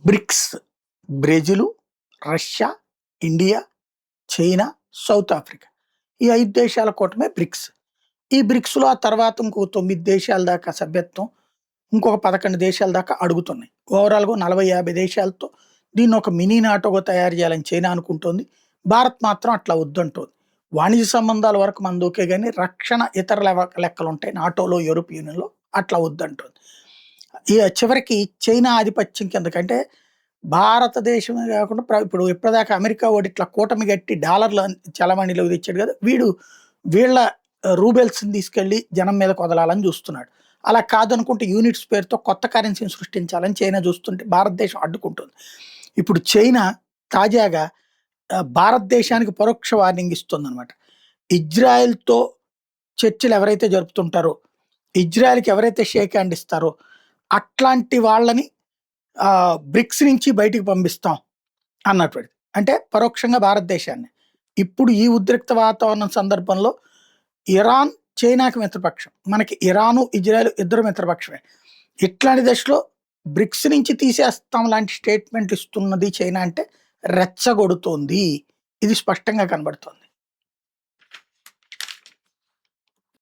Bricks Brazil, Russia, India, China, South Africa. ఈ 5 దేశాల కూటమే bricks. ఈ బ్రిక్స్‌లో ఆ తర్వాత ఇంకో 9 దేశాల దాకా సభ్యత్వం, ఇంకొక 11 దేశాల దాకా అడుగుతున్నాయి. ఓవరాల్‌గా 40, 50 దేశాలతో దీన్ని ఒక మినీ నాటోగా తయారు చేయాలని చైనా అనుకుంటోంది. భారత్ మాత్రం అట్లా వద్దంటోంది. వాణిజ్య సంబంధాల వరకు మనది ఓకే గాని, రక్షణ ఇతర లెక్కలుంటాయి నాటోలో, యూరోప్ యూనియన్‌లో అట్లా వద్దంటోంది. చివరికి చైనా ఆధిపత్యం కిందకంటే భారతదేశమే గాకుండా ఇప్పుడు ఇప్పటిదాకా అమెరికా వాడు ఇట్లా కూటమి గట్టి డాలర్‌ల చలామణిలోకి తెచ్చాడు గదా! వీళ్ళ రూబెల్స్‌ని తీసుకెళ్ళి జనం మీదకి వదలాలని జూస్తున్నాడు. అలా కాదనుకుంటే యూనిట్స్ పేరుతో కొత్త కరెన్సీని సృష్టించాలని చైనా జూస్తుంటే భారతదేశం అడ్డుకుంటుంది. ఇప్పుడు చైనా తాజాగా భారతదేశానికి పరోక్ష వార్నింగ్ ఇస్తుందనమాట. ఇజ్రాయెల్‌తో చర్చలు ఎవరైతే జరుపుతుంటారో, ఇజ్రాయెల్‌కి ఎవరైతే షేక్ హ్యాండ్ ఇస్తారో, అట్లాంటి వాళ్ళని బ్రిక్స్ నుంచి బయటికి పంపిస్తాం అన్నటువంటిది. అంటే పరోక్షంగా భారతదేశాన్ని. ఇప్పుడు ఈ ఉద్రిక్త వాతావరణం సందర్భంలో ఇరాన్ చైనాకి మిత్రపక్షం. మనకి ఇరాను, ఇజ్రాయెల్ ఇద్దరు మిత్రపక్షమే. ఇట్లాంటి దశలో బ్రిక్స్ నుంచి తీసేస్తాం లాంటి స్టేట్మెంట్ ఇస్తున్నది చైనా అంటే రెచ్చగొడుతోంది. ఇది స్పష్టంగా కనబడుతోంది.